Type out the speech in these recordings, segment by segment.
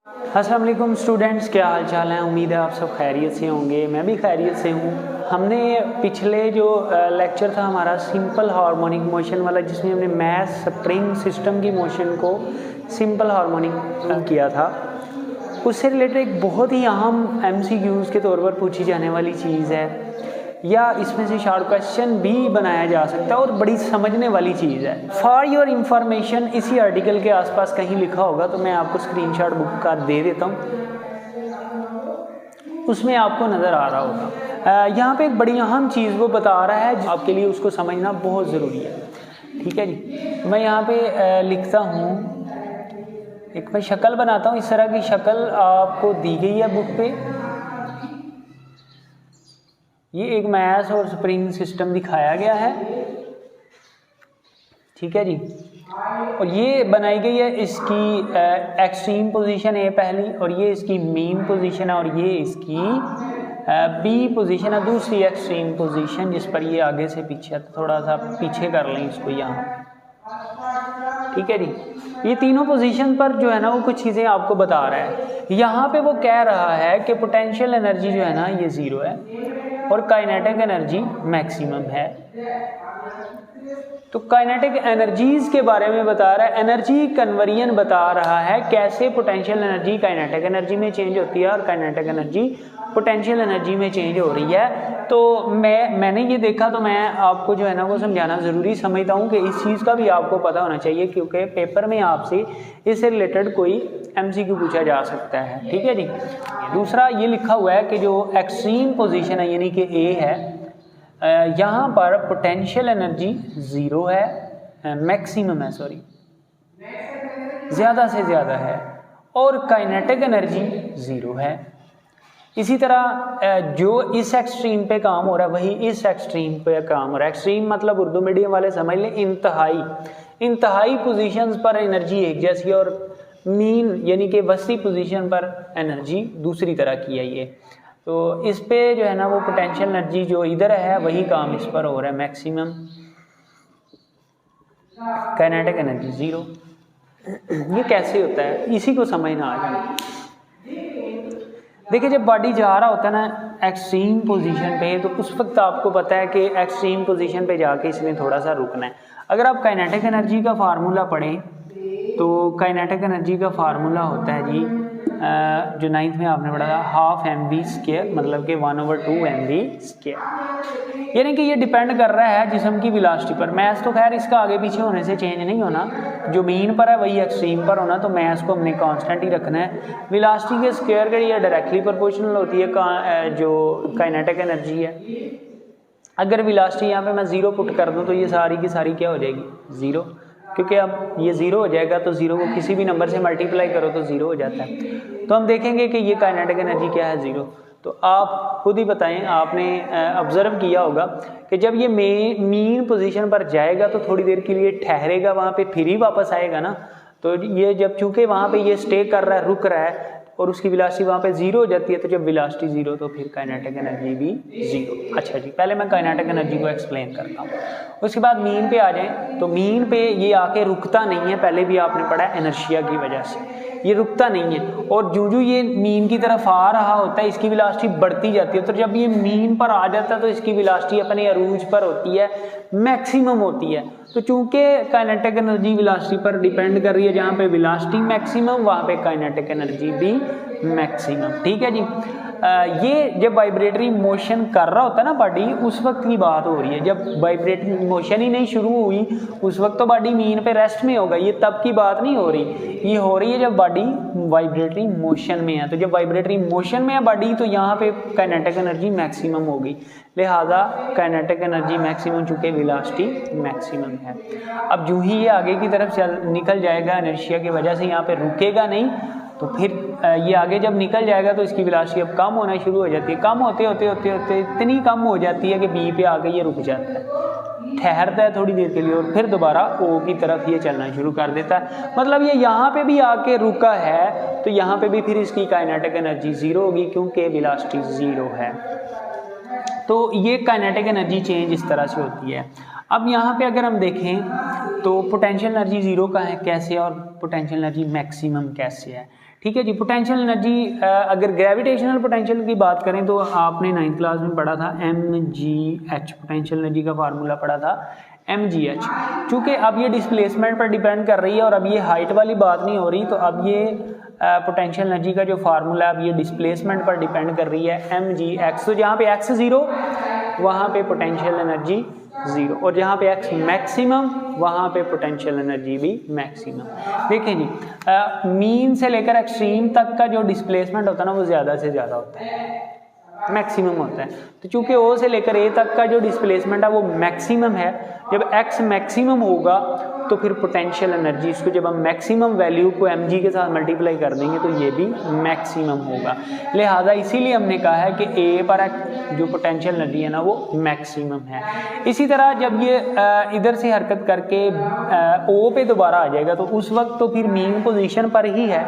अस्सलाम वालेकुम स्टूडेंट्स, क्या हाल चाल है। उम्मीद है आप सब खैरियत से होंगे। मैं भी खैरियत से हूँ। हमने पिछले जो लेक्चर था हमारा सिंपल हार्मोनिक मोशन वाला, जिसमें हमने मैथ स्प्रिंग सिस्टम की मोशन को सिंपल हार्मोनिक किया था, उससे रिलेटेड एक बहुत ही अहम MCQs के तौर पर पूछी जाने वाली चीज़ है, या इसमें से शॉर्ट क्वेश्चन भी बनाया जा सकता है और बड़ी समझने वाली चीज़ है। फॉर योर इंफॉर्मेशन इसी आर्टिकल के आसपास कहीं लिखा होगा तो मैं आपको स्क्रीनशॉट बुक का दे देता हूँ, उसमें आपको नज़र आ रहा होगा। यहाँ पे एक बड़ी अहम चीज़ वो बता रहा है जो आपके लिए उसको समझना बहुत ज़रूरी है। ठीक है जी, मैं यहाँ पे लिखता हूँ, एक मैं शक्ल बनाता हूँ। इस तरह की शक्ल आपको दी गई है बुक पे। ये एक मैथ और स्प्रिंग सिस्टम दिखाया गया है। ठीक है जी, और ये बनाई गई है, इसकी एक्सट्रीम पोजीशन है पहली, और ये इसकी मीन पोजीशन है, और ये इसकी बी पोजीशन है, दूसरी एक्सट्रीम पोजीशन, जिस पर ये आगे से पीछे, थोड़ा सा पीछे कर लें इसको यहाँ। ठीक है जी, ये तीनों पोजीशन पर जो है ना वो कुछ चीज़ें आपको बता रहा है। यहाँ पे वो कह रहा है कि पोटेंशियल एनर्जी जो है ना ये 0 है और काइनेटिक एनर्जी मैक्सिमम है। तो काइनेटिक एनर्जीज के बारे में बता रहा है, एनर्जी कन्वर्जन बता रहा है, कैसे पोटेंशियल एनर्जी काइनेटिक एनर्जी में चेंज होती है और काइनेटिक एनर्जी पोटेंशियल एनर्जी में चेंज हो रही है। तो मैंने ये देखा तो मैं आपको जो है ना वो समझाना ज़रूरी समझता हूँ कि इस चीज़ का भी आपको पता होना चाहिए, क्योंकि पेपर में आपसे इससे रिलेटेड कोई MCQ पूछा जा सकता है। ठीक है जी, दूसरा ये लिखा हुआ है कि जो एक्सट्रीम पोजीशन है यानी कि A है, यहाँ पर पोटेंशियल एनर्जी 0 है, मैक्सिमम है, सॉरी ज़्यादा से ज़्यादा है, और काइनेटिक एनर्जी 0 है। इसी तरह जो इस एक्सट्रीम पे काम हो रहा है वही इस एक्सट्रीम पे काम हो रहा है। एक्सट्रीम मतलब उर्दू मीडियम वाले समझ लें इंतहाई पोजीशंस पर एनर्जी एक जैसी, और मीन यानी कि वसी पोजीशन पर एनर्जी दूसरी तरह की है। ये तो इस पे जो है ना वो पोटेंशियल एनर्जी जो इधर है वही काम इस पर हो रहा है, मैक्सिमम। Kinetic energy 0। ये कैसे होता है, इसी को समझना आ जाए। देखिए, जब बॉडी जा रहा होता है ना एक्सट्रीम पोजीशन पे, तो उस वक्त आपको पता है कि एक्सट्रीम पोजीशन पे जाके इसने थोड़ा सा रुकना है। अगर आप काइनेटिक एनर्जी का फार्मूला पढ़ें तो काइनेटिक एनर्जी का फार्मूला होता है जी, जो 9th में आपने पढ़ा था, ½ mv², मतलब कि 1/2 mv²। यानी कि ये डिपेंड कर रहा है जिस्म की वेलोसिटी पर। मैथ तो खैर इसका आगे पीछे होने से चेंज नहीं होना, जो मीन पर है वही एक्सट्रीम पर होना, तो मैथ को हमने कांस्टेंट ही रखना है। वेलोसिटी के स्क्वायर के लिए डायरेक्टली प्रोपोर्शनल होती है जो काइनेटिक एनर्जी है। अगर वेलोसिटी यहाँ पे मैं 0 पुट कर दूँ तो ये सारी की सारी क्या हो जाएगी, 0, क्योंकि अब ये 0 हो जाएगा तो 0 को किसी भी नंबर से मल्टीप्लाई करो तो 0 हो जाता है। तो हम देखेंगे कि ये काइनेटिक एनर्जी क्या है, 0। तो आप खुद ही बताएं, आपने ऑब्जर्व किया होगा कि जब ये मीन पोजीशन पर जाएगा तो थोड़ी देर के लिए ठहरेगा वहाँ पे, फिर ही वापस आएगा ना। तो ये जब चूंकि वहाँ पे ये स्टे कर रहा है, रुक रहा है, और उसकी वेलोसिटी वहाँ पे 0 हो जाती है, तो जब वेलोसिटी 0 तो फिर काइनेटिक एनर्जी भी 0। अच्छा जी, पहले मैं काइनेटिक एनर्जी को एक्सप्लेन करता हूँ, उसके बाद मीन पे आ जाएं। तो मीन पे ये आके रुकता नहीं है, पहले भी आपने पढ़ा है, इनर्शिया की वजह से ये रुकता नहीं है, और जो ये मीन की तरफ आ रहा होता है इसकी वेलोसिटी बढ़ती जाती है। तो जब ये मीन पर आ जाता है तो इसकी वेलोसिटी अपने अरूज पर होती है, मैक्सिमम होती है। तो चूंकि काइनेटिक एनर्जी वेलोसिटी पर डिपेंड कर रही है, जहाँ पे वेलोसिटी मैक्सिमम वहाँ पे काइनेटिक एनर्जी भी मैक्सिमम। ठीक है जी, ये जब वाइब्रेटरी मोशन कर रहा होता है ना बॉडी, उस वक्त की बात हो रही है। जब वाइब्रेटरी मोशन ही नहीं शुरू हुई उस वक्त तो बॉडी मीन पे रेस्ट में होगा, ये तब की बात नहीं हो रही। ये हो रही है जब बॉडी वाइब्रेटरी मोशन में है। तो जब वाइब्रेटरी मोशन में है बॉडी, तो यहाँ पे काइनेटिक एनर्जी मैक्सिमम होगी, लिहाजा काइनेटिक एनर्जी मैक्सिमम, चूंकि वेलोसिटी मैक्सिमम है। अब जो ही ये आगे की तरफ निकल जाएगा इनर्शिया की वजह से, यहाँ पे रुकेगा नहीं, तो फिर ये आगे जब निकल जाएगा तो इसकी वेलोसिटी अब कम होना शुरू हो जाती है। कम होते होते होते होते इतनी कम हो जाती है कि बी पे आके ये रुक जाता है, ठहरता है थोड़ी देर के लिए, और फिर दोबारा ओ की तरफ ये चलना शुरू कर देता है। मतलब ये यहाँ पे भी आके रुका है तो यहाँ पे भी फिर इसकी काइनेटिक एनर्जी 0 होगी, क्योंकि वेलोसिटी 0 है। तो ये काइनेटिक एनर्जी चेंज इस तरह से होती है। अब यहाँ पे अगर हम देखें तो पोटेंशियल एनर्जी 0 का है कैसे, और पोटेंशियल एनर्जी मैक्सिमम कैसे है। ठीक है जी। पोटेंशियल एनर्जी, अगर ग्रेविटेशनल पोटेंशियल की बात करें तो आपने 9th क्लास में पढ़ा था mgh, पोटेंशियल एनर्जी का फार्मूला पढ़ा था mgh। चूँकि अब ये डिस्प्लेसमेंट पर डिपेंड कर रही है और अब ये हाइट वाली बात नहीं हो रही, तो अब ये पोटेंशियल एनर्जी का जो फार्मूला है अब ये डिस्प्लेसमेंट पर डिपेंड कर रही है mgx। तो जहाँ पे x 0 वहाँ पे पोटेंशियल एनर्जी 0, और जहाँ पे x मैक्सिमम वहाँ पे पोटेंशियल एनर्जी भी मैक्सिमम। देखें जी, मीन से लेकर एक्सट्रीम तक का जो डिस्प्लेसमेंट होता है ना वो ज़्यादा से ज़्यादा होता है, मैक्सिमम होता है। तो चूंकि O से लेकर A तक का जो डिस्प्लेसमेंट है वो मैक्सिमम है, जब x मैक्सिमम होगा तो फिर पोटेंशियल एनर्जी, इसको जब हम मैक्सिमम वैल्यू को mg के साथ मल्टीप्लाई कर देंगे तो ये भी मैक्सिमम होगा। लिहाजा इसीलिए हमने कहा है कि A पर जो पोटेंशियल एनर्जी है ना वो मैक्सिमम है। इसी तरह जब ये इधर से हरकत करके O पे दोबारा आ जाएगा तो उस वक्त तो फिर मीन पोजीशन पर ही है,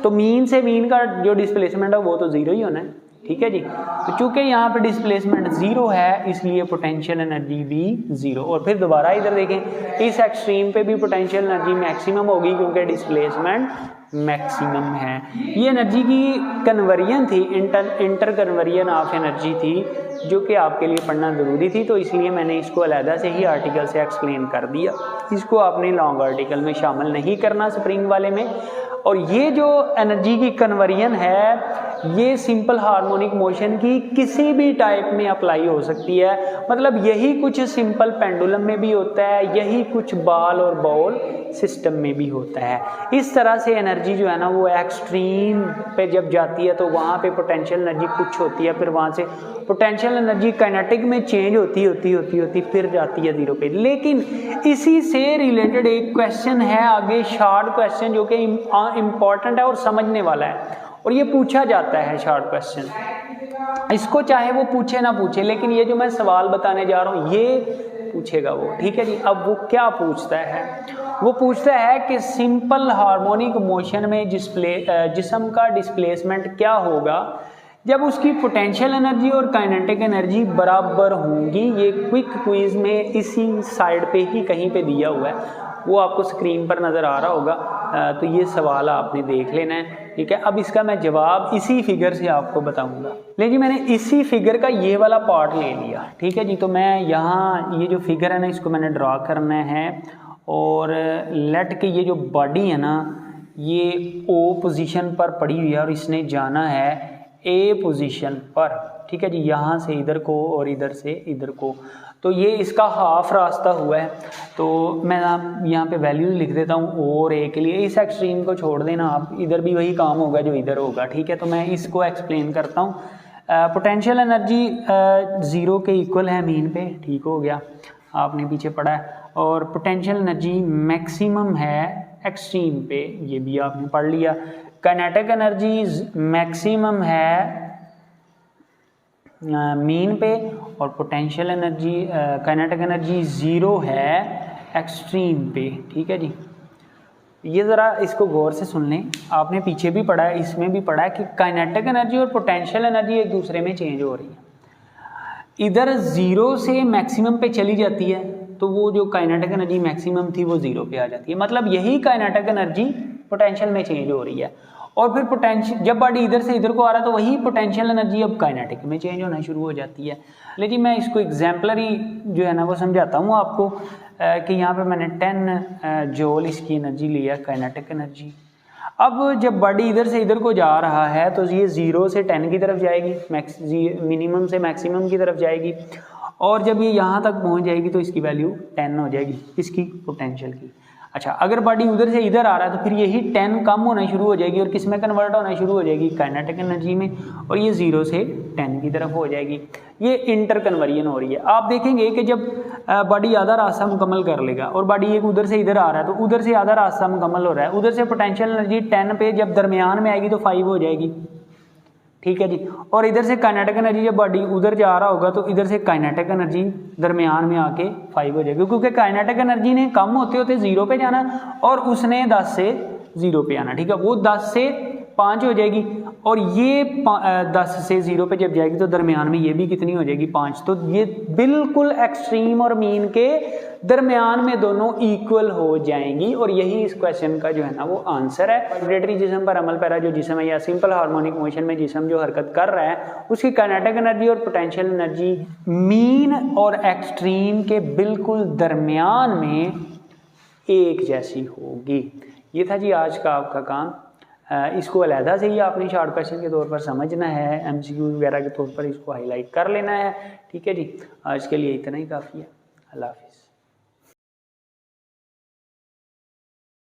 तो मीन से मीन का जो डिस्प्लेसमेंट है वो तो 0 ही होना है, ठीक है जी। तो चूंकि यहाँ पे डिस्प्लेसमेंट 0 है इसलिए पोटेंशियल एनर्जी भी 0, और फिर दोबारा इधर देखें इस एक्सट्रीम पे भी पोटेंशियल एनर्जी मैक्सिमम होगी क्योंकि डिस्प्लेसमेंट मैक्सिमम है। ये एनर्जी की कन्वर्जन थी, इंटर कन्वर्जन ऑफ एनर्जी थी, जो कि आपके लिए पढ़ना ज़रूरी थी, तो इसलिए मैंने इसको अलहदा से ही आर्टिकल से एक्सप्लेन कर दिया। इसको आपने लॉन्ग आर्टिकल में शामिल नहीं करना स्प्रिंग वाले में। और ये जो एनर्जी की कन्वर्जन है ये सिंपल हार्मोनिक मोशन की किसी भी टाइप में अप्लाई हो सकती है, मतलब यही कुछ सिंपल पेंडुलम में भी होता है, यही कुछ बॉल और बॉल सिस्टम में भी होता है। इस तरह से एनर्जी जो है ना वो एक्सट्रीम पे जब जाती है तो वहाँ पे पोटेंशियल एनर्जी कुछ होती है, फिर वहाँ से पोटेंशियल एनर्जी काइनेटिक में चेंज होती फिर जाती है 0 पे। लेकिन इसी से रिलेटेड एक क्वेश्चन है आगे, शॉर्ट क्वेश्चन, जो कि इम्पॉर्टेंट है और समझने वाला है, और ये पूछा जाता है शॉर्ट क्वेश्चन। इसको चाहे वो पूछे ना पूछे, लेकिन ये जो मैं सवाल बताने जा रहा हूँ ये पूछेगा वो, ठीक है जी। अब वो क्या पूछता है, वो पूछता है कि सिंपल हार्मोनिक मोशन में जिस्म का डिस्प्लेसमेंट क्या होगा जब उसकी पोटेंशियल एनर्जी और काइनेटिक एनर्जी बराबर होंगी। ये क्विक क्विज में इसी साइड पे ही कहीं पे दिया हुआ है, वो आपको स्क्रीन पर नज़र आ रहा होगा, तो ये सवाल आपने देख लेना है, ठीक है। अब इसका मैं जवाब इसी फिगर से आपको बताऊंगा। लेकिन मैंने इसी फिगर का ये वाला पार्ट ले लिया, ठीक है जी। तो मैं यहाँ ये जो फिगर है ना इसको मैंने ड्रा करना है, और लेट के ये जो बॉडी है ना ये O पोजीशन पर पड़ी हुई है और इसने जाना है A पोजीशन पर, ठीक है जी। यहाँ से इधर को और इधर से इधर को, तो ये इसका हाफ रास्ता हुआ है। तो मैं यहाँ पे वैल्यू लिख देता हूँ और A के लिए, इस एक्सट्रीम को छोड़ देना आप, इधर भी वही काम होगा जो इधर होगा, ठीक है। तो मैं इसको एक्सप्लेन करता हूँ। पोटेंशियल एनर्जी 0 के इक्वल है मीन पे, ठीक हो गया, आपने पीछे पढ़ा है। और पोटेंशियल एनर्जी मैक्सिमम है एक्सट्रीम पे, ये भी आपने पढ़ लिया। काइनेटिक एनर्जी मैक्सिमम है मीन पे, और पोटेंशियल एनर्जी काइनेटिक एनर्जी 0 है एक्सट्रीम पे, ठीक है जी। ये ज़रा इसको गौर से सुन लें, आपने पीछे भी पढ़ा है, इसमें भी पढ़ा है कि काइनेटिक एनर्जी और पोटेंशियल एनर्जी एक दूसरे में चेंज हो रही है। इधर 0 से मैक्सिमम पे चली जाती है तो वो जो काइनेटिक एनर्जी मैक्सिमम थी वो 0 पे आ जाती है, मतलब यही काइनेटिक एनर्जी पोटेंशियल में चेंज हो रही है। और फिर पोटेंशियल जब बॉडी इधर से इधर को आ रहा है तो वही पोटेंशियल एनर्जी अब काइनेटिक में चेंज होना शुरू हो जाती है। लेकिन मैं इसको एग्जाम्पलरी जो है ना वो समझाता हूँ आपको, कि यहाँ पे मैंने 10 जूल इसकी एनर्जी लिया, काइनेटिक एनर्जी। अब जब बॉडी इधर से इधर को जा रहा है तो ये 0 से 10 की तरफ जाएगी, मिनिमम से मैक्सिमम की तरफ जाएगी, और जब ये यहाँ तक पहुँच जाएगी तो इसकी वैल्यू 10 हो जाएगी, इसकी पोटेंशियल की। अच्छा, अगर बॉडी उधर से इधर आ रहा है तो फिर यही 10 कम होना शुरू हो जाएगी और किस में कन्वर्ट होना शुरू हो जाएगी, काइनेटिक एनर्जी में, और ये 0 से 10 की तरफ हो जाएगी। ये इंटर कन्वर्जन हो रही है। आप देखेंगे कि जब बॉडी आधा रास्ता मुकम्मल कर लेगा और बॉडी एक उधर से इधर आ रहा है तो उधर से आधा रास्ता मुकम्मल हो रहा है, उधर से पोटेंशियल एनर्जी 10 पे जब दरमियान में आएगी तो 5 हो जाएगी, ठीक है जी। और इधर से काइनेटिक एनर्जी जब बॉडी उधर जा रहा होगा तो इधर से काइनेटिक एनर्जी दरमियान में आके 5 हो जाएगी, क्योंकि काइनेटिक एनर्जी ने कम होते होते 0 पे जाना और उसने 10 से 0 पे आना, ठीक है। वो 10 से 5 हो जाएगी, और ये 10 से 0 पे जब जाएगी तो दरमियान में ये भी कितनी हो जाएगी 5। तो ये बिल्कुल एक्सट्रीम और मीन के दरमियान में दोनों इक्वल हो जाएंगी, और यही इस क्वेश्चन का जो है ना वो आंसर है। वाइब्रेटरी जिस्म पर अमल पैरा जो जिस्म है या सिंपल हार्मोनिक मोशन में जिस्म जो हरकत कर रहा है उसकी काइनेटिक एनर्जी और पोटेंशियल एनर्जी मीन और एक्सट्रीम के बिल्कुल दरमियान में एक जैसी होगी। ये था जी आज का आपका काम। इसको अलहदा से ही आपने शॉर्ट क्वेश्चन के तौर पर समझना है, एमसीक्यू वगैरह के तौर पर इसको हाईलाइट कर लेना है। ठीक है जी, आज के लिए इतना ही काफ़ी है। अल्लाह हाफिज़।